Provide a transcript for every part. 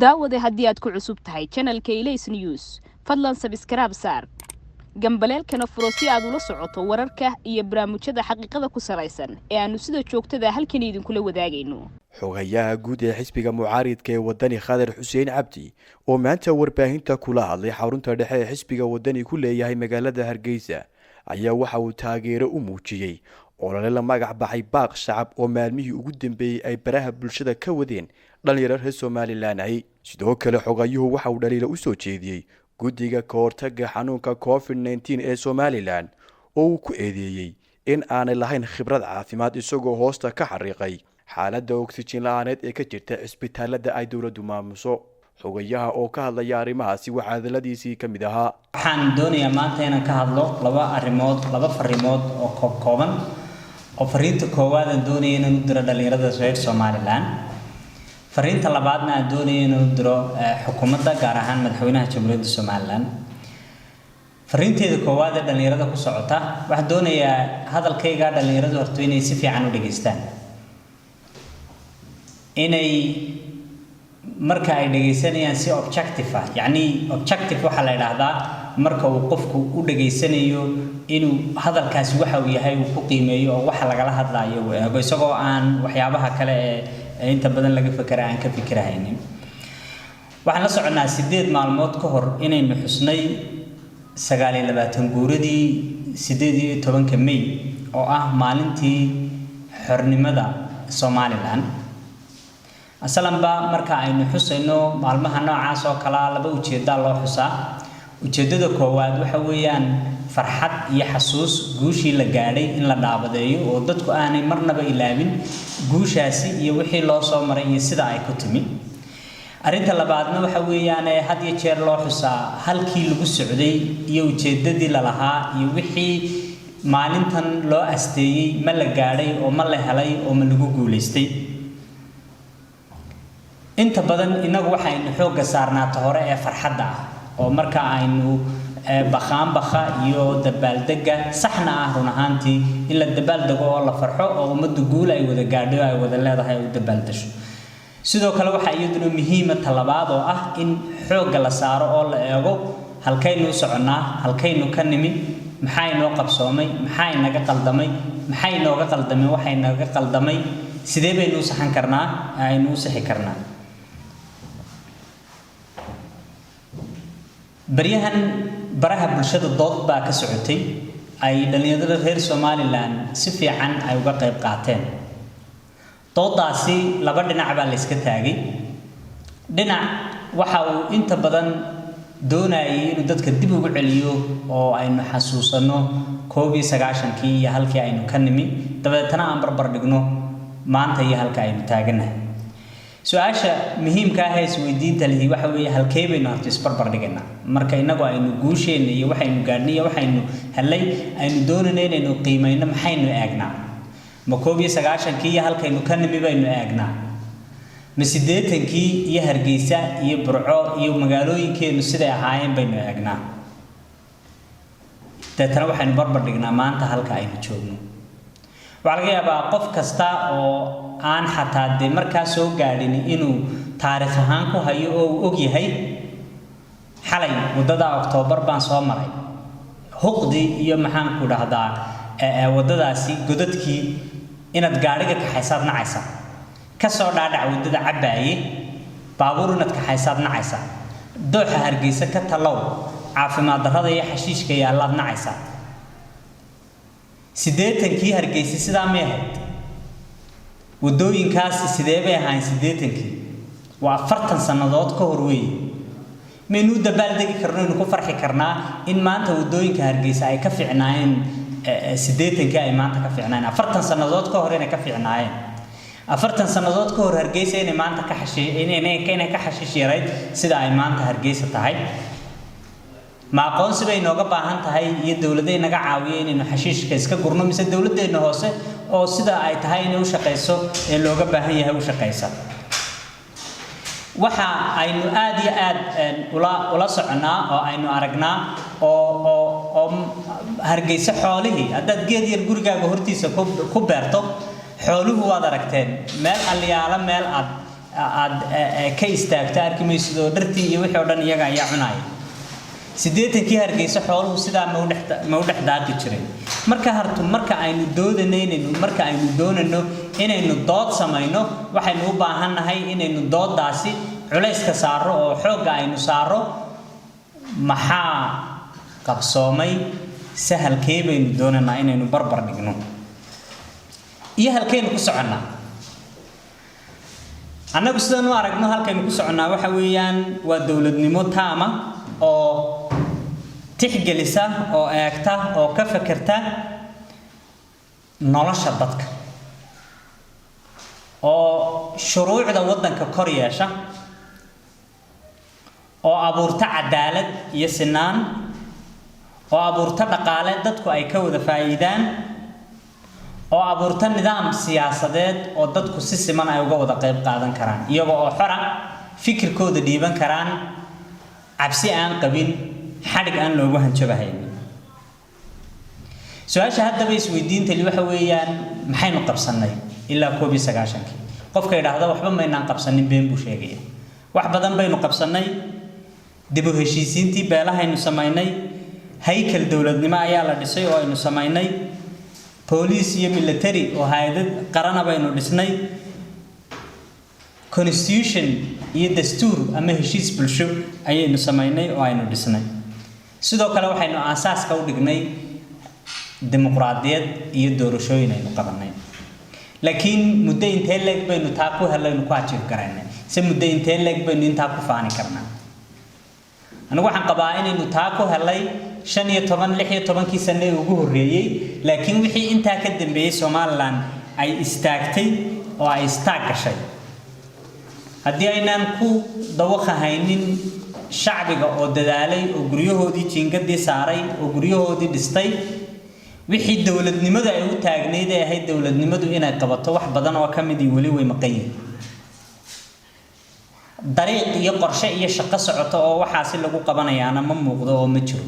daawade haddii aad ku cusub tahay channelka Ilays News fadlan subscribe saar gambaleelkana furo si aad ula socoto wararka iyo barnaamijyada xaqiiqada ku salaysan ee aanu sida joogtada halkan idinkula wadaagayno xogayaha guud ee xisbiga mucaaridka ee wadani Khadar Xuseen Cabdi oo maanta warbaahinta kula hadlay xarunta dhexe ee xisbiga wadani ku leeyahay magaalada Hargeysa ayaa waxa uu taageero u muujiyay olole la magac baxay baaq shacab oo maalmihii ugu dambeeyay ay baraha bulshada ka wadeen dhalinyaro reer Soomaaliland ay sidoo kale xogayuhu waxa uu dhaliilo u soo jeediyay guddiga ka hortagga xanuunka COVID-19 ee Soomaaliland oo uu ku eedeeyay in aanay lahayn khibrad caafimaad isagoo hoosta ka xariiqay xaaladda oxygen la'aaneed ee ka jirta isbitaalada ay dawladdu maamuso xogayaha oo ka hadlaya arrimahaasi waxa hadaladiisii ka mid ahaa waxaan doonayaa maanta inaan ka hadlo laba fariimood oo kooban oo fariinta koowaad aan doonayay inaan u diro dhalinyarada reer Soomaaliland fariinta labaadna aan doonayay inaan u diro xukuumadda gaar ahaan madaxweynaha Jamhuuriyadda Soomaaliland fariinteeda koowaad ee dhalinyarada ku socota waxaan doonayaa hadalkayga dhalinyaradu horto inay si fiican u dhageystaan inay marka ay dhageysanayaan si objective ah yani objective waxa la yiraahdaa marka uu qofku u dhageysanayo inuu hadalkaasi waxa uu yahay uu ku qiimeeyo oo waxa laga hadlayo weego isagoo aan waxyaabaha kale ee inta badan laga fakara aan ka fikirahaynin waxaan la soconaa 8 maalmood ka hor inaynu xusnay 29 guuradii 18 May oo ah maalintii xornimada Soomaaliland asalanba marka aynu xusayno maalmaha noocaas oo kala laba ujeedada loo xusaa ujeedada koowaad waxa weeyaan farxad iyo xasuus guushii la gaadhay in la dhaabadeeyo oo dadku aanay marnaba ilaabin guushaasi iyo wixii loo soo maray iyo sida ay ku timi arinta labaadna waxa weeyaan had iyo jeer loo xusaa halkii lagu socday iyo ujeedadii la lahaa iyo wixii maalintan loo asteeyay ma la gaadhay oo ma la helay oo ma lagu guuleystay inta badan inagu waxaynu xoog saarnaa hore ee farxadda oo marka aynu baqa iyo dabaaldega saxna ah run ahaantii in la dabaaldego oo la farxo oo ummaddu guul ay wada gaadho ay wada leedahay oo dabaaldasho sidoo kale waxa iyaduna muhiim ah labaad oo ah in xoog la saaro oo la eego halkaynu soconaa halkaynu ka nimi maxay noo qabsoomay maxay naga qaldamay maxay nooga qaldamay waxay naga qaldamay sidee baynu saxan karnaa aynu saxi karnaa baryahan baraha bulshada dood baa ka socotay ay dhalinyarada reer Soomaaliland si fiican ay uga qayb qaateen doodaasi laba dhinac baa la iska taagay dhinac waxa uu inta badan doonayay inuu dadka dib ugu celiyo oo aynu xasuusano 19 iyo halkii aynu ka nimi dabeetana aan barbar dhigno maanta iyo halka aynu taaganahay su'aasha muhiimka ah ee isweydiinta leh waxa weeye halkee baynu horta isbarbar dhiganaa marka inagu aynu guusheena iyo waxaynu gaadhnay iyo waxaynu helay aynu doonayno inaynu qiimeeyno maxaynu eegnaa ma 19 iyo halkaynu ka nimi baynu eegnaa ma 80 iyo Hargeysa iyo Burco iyo magaalooyinkeenu siday ahaayeen baynu eegnaa dadana waxaynu barbar dhignaa maanta halka aynu joogno waxa laga yaabaa qof kasta oo aan xataa de markaa soo gaadhin inuu taariikh ahaan ku hayo oo og yahay xalay wadada October baan soo maray huqdi iyo maxaan ku dhahdaa wadadaasi godadkii inaad gaariga ka xaysaad nacaysa ka soo dhaadhac wadada Cabaaye baabuur inaad ka xaysaad nacaysa dooxa Hargeysa ka talow caafimaad darrada iyo xashiishka yaalaad nacaysa 80 Hargeysa sida ma ahayd wadooyinkaas sidee bay ahayn 80 waa 40 sanadood ka hor weey meenu dabaaldegi karno inuu ku farxi karnaa in maanta wadooyinka Hargeysa ay ka fiicnaayeen 80 ay maanta ka fiicnaayeen 40 sanadood ka hor inay ka fiicnaayeen 40 sanadood ka hor Hargeysa inay maanta ka xashiisheeray sida ay maanta Hargeysa tahay ma aqoonsi bay nooga baahan tahay iyo dawladda naga caawiyeen inuu xashiishka iska gurno mise dawladdeena hoose oo sida ay tahay inay u shaqeyso ee looga baahan yahay u shaqeysa waxa aynu aad iyo aad ula soconaa oo aynu aragnaa oo Hargeysa xoolihii haddaad geed yar gurigaaga hortiisa ku beerto xooluhu waad aragteen meel aliyaala meel aad ka istaagto arki maysid oo dhartii iyo wixii oo dhan iyaga ayaa cunaya 80kii Hargeysa xooluhu sidaa ma u dhex daaqi jiray marka aynu doonayno inaynu dood samayno waxaynu u baahannahay inaynu dooddaasi culayska saaro oo xoogga aynu saaro maxaa qabsoomay sahalkee baynu doonaynaa inaynu barbar dhigno iyo halkaynu ku soconnaa annagu sidaan u aragno halkaynu ku soconnaa waxa weeyaan waa dawladnimo taama oo tixgelisa oo eegta oo ka fakarta nolosha dadka oo shuruucda waddanka kor yeesha oo abuurta cadaalad iyo sinaan oo abuurta dhaqaale dadku ay ka wada faa'iidaan oo abuurta nidaam siyaasadeed oo dadku si siman ay uga wada qayb qaadan karaan iyagoo oo xora fikirkooda dhiiban karaan cabsi aan qabin xadhig aan loogu hanjabahayn su'aasha haddaba isweydiinta waxa weeyaan maxaynu qabsanay ilaa 19 qofka yiraahdo waxba ma inaan qabsanin been buu sheegay wax badan baynu qabsanay dib u heshiisiintii beelahaynu samaynay haykal dawladnimo ayaa la dhisay oo aynu samaynay police iyo military oo hay'ad qaran baynu dhisnay constitution iyo dastuur ama heshiis bulsho ayaynu samaynay oo aynu dhisnay sidoo kale waxaynu aasaaska u dhignay dimuqraadiyad iyo doorashooyin aynu qabanay laakiin muddo intee leeg baynu taa ku helaynu ku achieve garaynay si muddo intee leeg baynu intaa ku faani karnaa anigu waxaan qabaa inaynu taa ku helay 16 sano ugu horeeyay laakiin wixii intaa ka dambeeyay Soomaaliland ay istaagtay oo ay istaag gashay haddii aynaan ku dawaqahaynin shacbiga oo dadaalay oo guryahoodii jiingadii saaray oo guryahoodii dhistay wixii dawladnimada ay u taagneyd ee ahayd dawladnimadu inay qabato wax badan oo ka mid wali way maqayeen dariiq iyo qorshe iyo shaqo socoto oo waxaasi lagu qabanayaana ma muuqdo oo ma jiro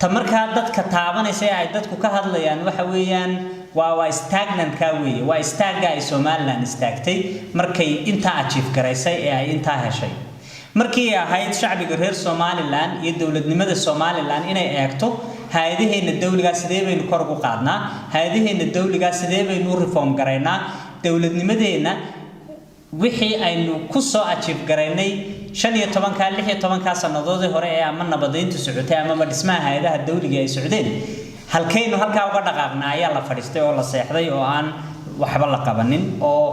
tamarka dadka taabanaysa ay dadku ka hadlayaan waxa weeyaan waa stagnant ka weeye waa istaaga ay Soomaaliland istaagtay markay inta achieve garaysay ee ay inta heshay markii ay ahayd shacbiga reer Soomaaliland iyo dawladnimada Soomaaliland inay eegto hay'adaheena dawliga sidee baynu kor ugu qaadnaa hay'adaheena dawliga sidee baynu reform garaynaa dawladnimadeena wixii aynu ku soo achieve garaynay 16 sanadood hore ee ama nabadeyntu socotay ama dhismaha hay'adaha dawliga ay socdeen halkaynu halka uga dhaqaaqnaa ayaa la fadhiistay oo la seexday oo aan waxba la qabanin oo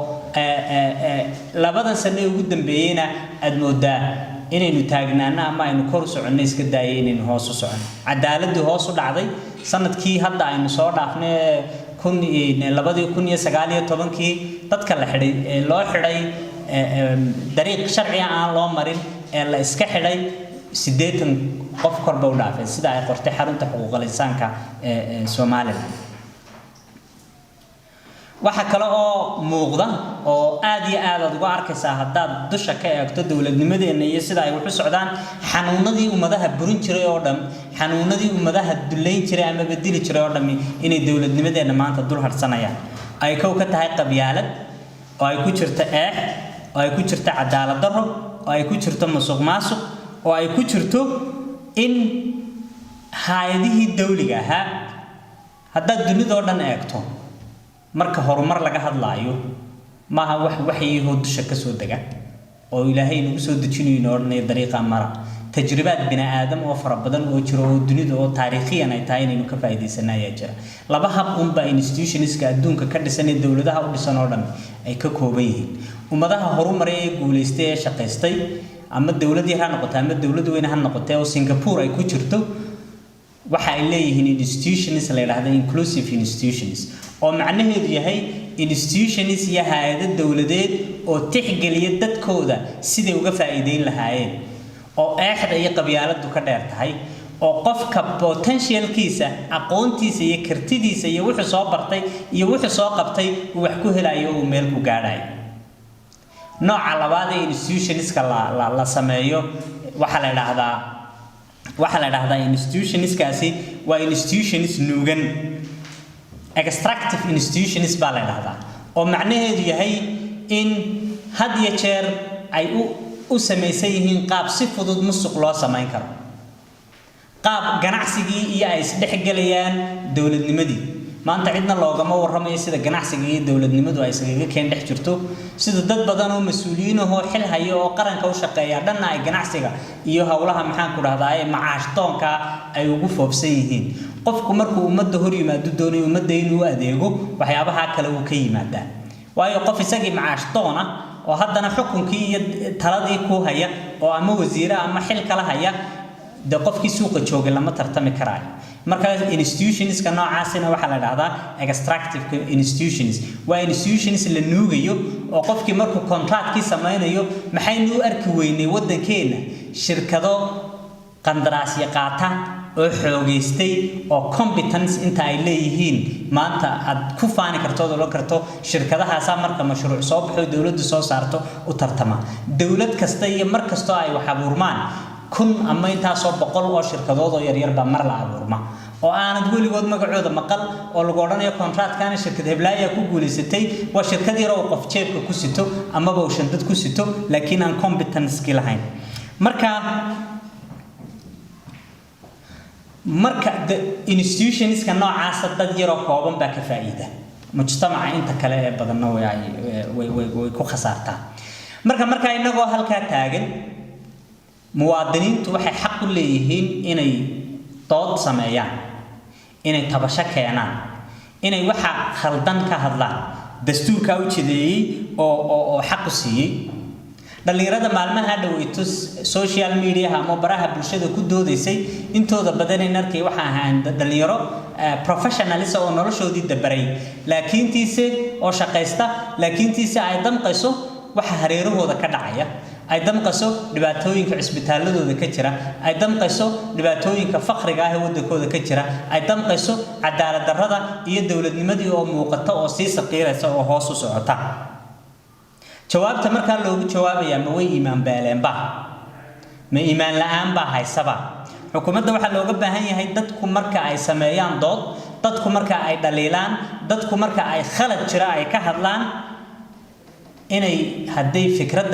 labadan sano ugu dambeeyayna aad moodaa inaynu taagnaana ama aynu kor u soconay iska daayay inaynu hoos u socono cadaaladdu hoos u dhacday sanadkii hadda aynu soo dhaafnay 2019 dadka la xidhay loo xidhay dariiq sharci aan loo marin ee la iska xidhay 80 qof korba u dhaafay sida ay qortay xarunta xuquuqul insaanka ee Soomaaliland waxa kale oo muuqda oo aad iyo aad uga arkaysaa haddaad dusha ka eegto dawladnimadeena iyo sida ay wax u socdaan xanuunadii ummadaha burin jiray oo dhan xanuunadii ummadaha duleyn jiray ama bedeli jiray oo dhan inay dawladnimadeena maanta dul harsanayaan ay ka tahay qabyaalad oo ay ku jirto eex oo ay ku jirto cadaalad darro oo ay ku jirto musuqmaasuq oo ay ku jirto in hay'adihii dawliga ahaa haddaad dunida oo dhan eegto marka horumar laga hadlaayo maaha waxyihii dusha ka soo daga oo ilaahay nagu soo dejinayo ornay dariiqa mara tajribaad bini aadam oo fara badan oo jiro oo dunida oo taariikhiyan ay tahay inaynu ka faa'iideysanayo jira laba hab unba institutionska adduunka ka dhisan ee dawladaha u dhisan oo dhan ay ka kooban yihiin ummadaha horumaray ee guuleystay ee shaqaystay ama dawladii ha noqotay ama dawlad weyn ha noqotay oo Singapore ay ku jirto waxa ay leeyihiin institutions la yiraahdo inclusive institutions oo macnaheedu yahay institutions iyo hay'ado dawladeed oo tixgeliya dadkooda sidii uga faa'iideyn lahaayeen oo eexda iyo qabyaaladu ka dheer tahay oo qofka potentialkiisa aqoontiisa iyo kartidiisa iyo wuxuu soo bartay iyo wuxuu soo qabtay wax ku helayo oo meel ku gaadhay nooca labaad ee institutionska la sameeyo waxa la yiraahdaa institutionskaasi waa institutions nuugan extractive institutions baa la yiraahdaa oo macnaheedu yahay in had iyo jeer ay u samaysan yihiin qaab si fudud musuq loo samayn karo qaab ganacsigii iyo ay isdhexgelayaan dawladnimadii maanta cidna loogama warramayo sida ganacsiga iyo dawladnimadu ay isaga keen dhex jirto sida dad badan oo mas'uuliyiin ah oo xil haya oo qaranka u shaqeeya dhanna ay ganacsiga iyo hawlaha maxaan ku dhahdaa macaash doonka ay ugu foofsan yihiin qofku markuu ummadda hor yimaado doonayo ummadda inuu adeego waxyaabaha kale uu ka yimaadaa waayo qof isagii macaash doona oo haddana xukunkii iyo taladii ku haya oo ama wasiira ama xil kala haya de qofkii suuqa joogay lama tartami karaayo marka institutionska noocaasina waxa la dhahdaa extractive institutions waa institutions la nuugayo oo qofkii markuu contractkii samaynayo maxaynu u arki weynay wadankeena shirkado qandaraasyo qaata oo xoogeystay oo competence inta ay leeyihiin maanta aad ku faani karto oo karto shirkadahaas marka mashruuc soo baxo dawladdu soo saarto u tartama dawlad kasta iyo mar kasto ay wax abuurmaan kun ama intaasoo boqol oo shirkadood oo yaryar baa mar la abuurma oo aanad weligood magacooda maqal oo lagu odhanayo contractkana shirkad heblaaya ku guulaysatay waa shirkad yar oo qof jeebka ku sito amaba uu shandad ku sito laakiin aan competence lahayn marka institutionska noocaas dad yar oo kooban baa ka faa'iida mujtamaca inta kale ee badanna way ku khasaartaa marka inagoo halka taagan muwaadiniintu waxay xaq u leeyihiin inay dood sameeyaan inay tabasho keenaan inay waxa khaldan ka hadlaan dastuurka u jideeyay oo xaq u siiyay dhalinyarada maalmaha dhaweyto social media ama baraha bulshada ku doodaysay intooda badan in arkay waxa ahaan dhalinyaro professionals oo noloshoodii dabaray laakiintiise oo shaqeysta laakiintiise ay damqayso waxa hareerahooda ka dhacaya ay damqayso dhibaatooyinka cisbitaaladooda ka jira ay damqayso dhibaatooyinka faqriga ah ee wadankooda ka jira ay damqayso cadaalad darrada iyo dawladnimadii oo muuqata oo sii saqiiraysa oo hoos u socota jawaabta marka loogu jawaabaya ma way iimaan baaleenba ma iimaan la'aan ba haysaba xukuumadda waxa looga baahan yahay dadku marka ay sameeyaan dood dadku marka ay dhaliilaan dadku marka ay khalad jira ay ka hadlaan inay haday fikrad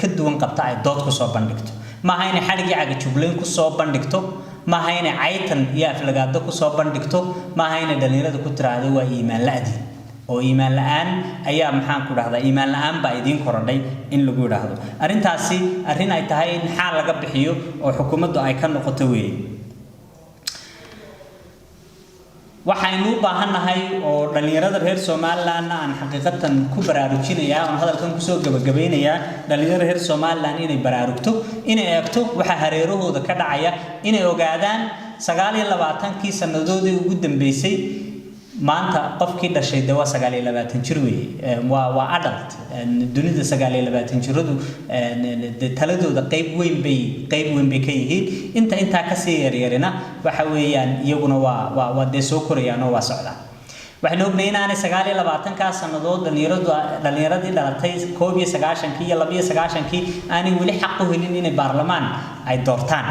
ka duwan qabta ay dood ku soo bandhigto ma aha inay xadhigi caga jubleen ku soo bandhigto ma aha inay caytan iyo aflagaado ku soo bandhigto ma aha inay dhalinyarada ku tiraahdo waa iimaan la'aan oo iimaan la'aan ayaa maxaan ku dhahdaa iimaan la'aan baa idin korodhay in lagu yiraahdo arintaasi arin ay tahay in xal laga bixiyo oo xukuumaddu ay ka noqoto weey waxaynu u baahanahay oo dhalinyarada reer Soomaaliland aan xaqiiqatan ku baraarujinaya oo hadalkan ku soo gabagabeynaya dhalinyarada reer Soomaaliland inay baraarugto inay eegto waxa hareerahooda ka dhacaya inay ogaadaan 29 sanadoodii ugu dambeysay maanta qofkii dhashay dawa 29 jir weey waa adult dunida 29 jiradu taladooda qayb weyn bay ka yihiin inta ka sii yaryarina waxa weeyaan iyaguna waa de soo korayaan oo waa socdaan waxaan ognahay in 29 ka sanadood dhalinyaradii dhalatay 19 iyo 29 aanay wali xaq u helin in baarlamaan ay doortaan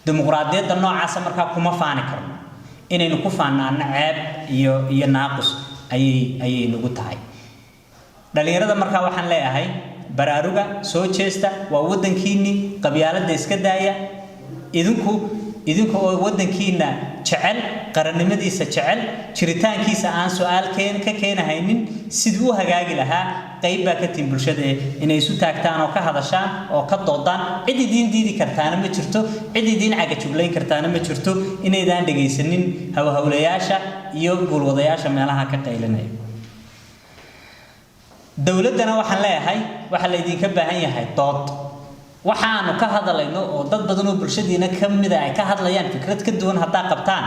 dimuqraadiyadda noocaas markaa kuma faani karno inaynu ku faanaan ceeb iyo naaqus ayay nagu tahay dhalinyarada markaa waxaan leeyahay baraaruga soo jeesta waa wadankiini qabyaalada iska daaya idinku oo wadankiina jecel qarannimadiisa jecel jiritaankiisa aan su'aal ka keenahaynin sidii u hagaagi lahaa qayb baa ka tin bulshada inay isu taagtaan oo ka hadashaan oo ka doodaan cid idin diidi kartaana ma jirto cid idin caga jublayn kartaana ma jirto inaydaan dhageysanin hawlayaasha iyo gulwadayaasha meelaha ka qaylinaya dawladana waxaan leeyahay waxa la idinka baahan yahay dood waxaanu ka hadlayno oo dad badan oo bulshadiina kamid ah ay ka hadlayaan fikrad ka duwan hadaa qabtaan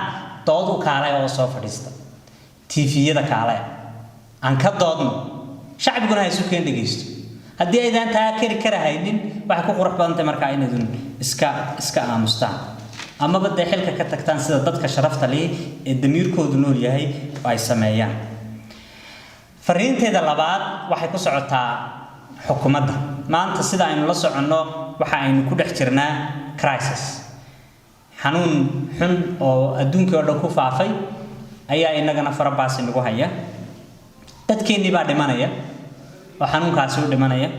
dood u kaalay oo soo fadhiista TV-yada kaalay aan ka doodno shacabkuna ay soo keen dhageysto hadii aydan taa karahaynin waxa ku qurux badan marka inadun iska aamustaan ama bada xilka ka tagtaan sida dadka sharafta leh ee damiirkoodu nool yahay ay sameeyaan fariinteeda labaad waxay ku socotaa xukuumadda maanta sida aynu la soconno waxa aynu ku dhex jirnaa crisis xanuun xun oo adduunka oo dhan ku faafay ayaa inagana farabaasi nagu haya dadkeenii baa dhimanaya oo xanuunkaasi u dhimanaya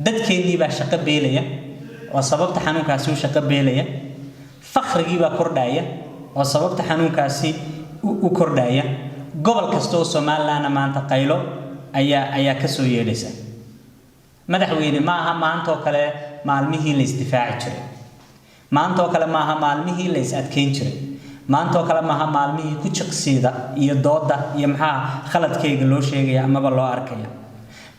dadkeennii baa shaqo beelaya oo sababta xanuunkaasi u shaqo beelaya faqrigii baa kordhaya oo sababta xanuunkaasi u kordhaya gobol kasta oo Soomaaliland maanta qaylo ayaa ka soo yeedhaysa madaxweyne ma aha maanta oo kale maalmihii la isdifaaci jiray maanta oo kale ma aha maalmihii la is adkeyn jiray maanta oo kale ma aha maalmihii ku jiqsiida iyo dooda iyo maxaa khaladkayga loo sheegaya amaba loo arkaya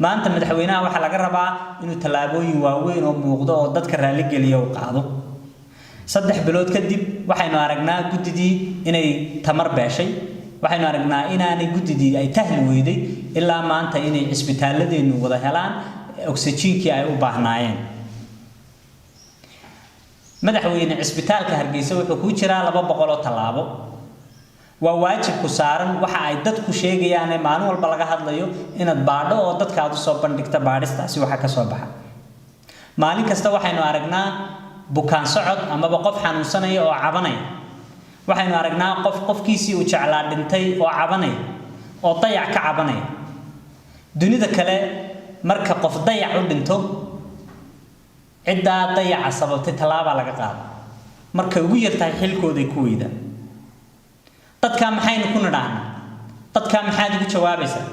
maanta madaxweynaha waxa laga rabaa inuu talaabooyin waaweyn oo muuqdo oo dadka raali geliyo u qaado 3 bilood kadib waxaynu aragnaa gudidii inay tamar beeshay waxaynu aragnaa inaanay gudidii ay tahli weyday ilaa maanta inay isbitaalladeenu wada helaan oxygenkii ay u baahnaayeen madaxweyne isbitaalka Hargeysa wuxuu ku jiraa 200 oo talaabo waa waajib ku saaran waxa ay dadku sheegayaan maalin walba laga hadlayo inaad baadho oo dadka aad u soo bandhigta baadhistaasi waxa ka soo baxa maalin kasta waxaynu aragnaa bukaan socod ama qof xanuunsanaya oo cabanaya waxaynu aragnaa qofkiisii u jeclaa dhintay oo cabanaya oo dayac ka cabanaya dunida kale marka qof dayac u dhinto cidda dayaca sababtay talaaba laga qaado marka ugu yartahay xilkooda ku weyda dadka maxaynu ku nidhahnaa dadka maxaad ugu jawaabaysaa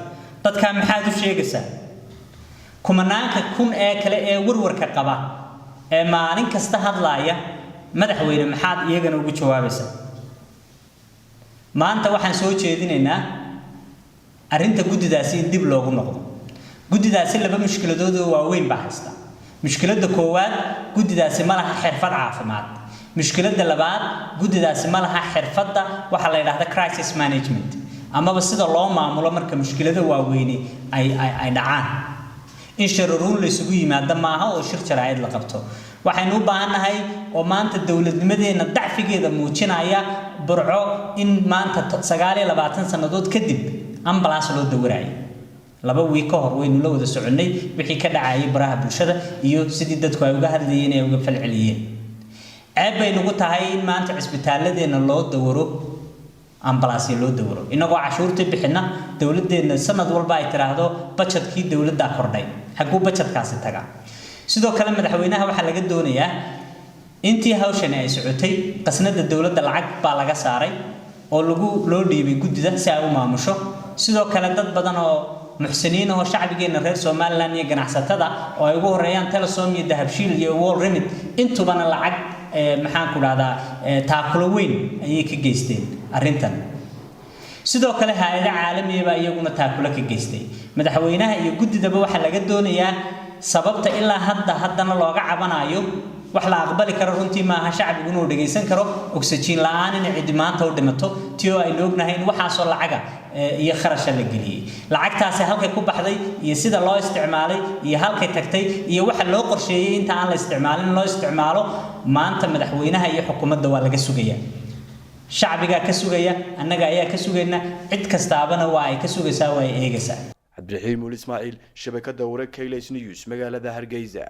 dadka maxaad u sheegaysaa kumanaanka kun ee kale ee warwarka qaba ee maalin kasta hadlaaya madaxweyne maxaad iyagana ugu jawaabaysaa maanta waxaan soo jeedinaynaa arinta gudidaasi in dib loogu noqdo gudidaasi laba mushkiladood oo waaweyn baa haysta mushkiladda koowaad gudidaasi ma laha xirfad caafimaad mushkiladda labaad gudidaasi ma laha xirfadda waxa la yiraahdo crisis management amaba sida loo maamulo marka mushkilada waaweyn ay dhacaan in shararuun la isugu yimaado maaha oo shir jaraa'id la qabto waxaynu u baahanahay oo maanta dawladnimadeena dacfigeeda muujinaya burco in maanta 29 sanadood kadib ambulance loo dawrayo 2 week ka hor waynu la wada soconay wixii ka dhacay baraha bulshada iyo sidii dadku ay uga hadlayeen ay uga falceliyeen aybaynu ugu tahay in maanta isbitaalladeena loo dawro ambulance loo dawro inagoo cashuurta bixina dawladeena sanad walba ay tiraahdo budgetkii dawladda kordhay xaguu budgetkaasi taga sidoo kale madaxweynaha waxa laga doonayaa intii hawshan ay socotay qasnada dawladda lacag baa laga saaray oo loo dhiibay gudida si ay u maamusho sidoo kale dad badan oo muxsiniin oo shacbigeena reer Soomaaliland iyo ganacsatada oo ay ugu horeeyaan Telesom iyo Dahabshiil iyo World Remit intubana lacag maxaan ku raada taakulo weyn ayay ka geysteen arintan sidoo kale hay'adaha caalamiga ah iyaguna taakulo ka geystay madaxweynaha iyo gudidaba waxa laga doonayaa sababta ilaa haddana looga cabanayo wax la aqbali karo runtii ma aha shacbigu inuu dhageysan karo oxygen la'aan in cid maanta u dhimato tiyo ay loognahay in waxa soo lacaga iyo kharash la geliyay lacagtaasi halkay ku baxday iyo sida loo isticmaalay iyo halkay tagtay iyo waxa loo qorsheeyay inta aan la isticmaalin loo isticmaalo maanta madaxweynaha iyo xukuumadda waa laga sugayaa shacbiga ka sugaya annaga ayaa ka sugayna cid kastaabana waa ay ka sugaysaa waa ay eegaysaa Cabdiraxiim Ismaaciil shabakada wararka Kaylays News magaalada Hargeysa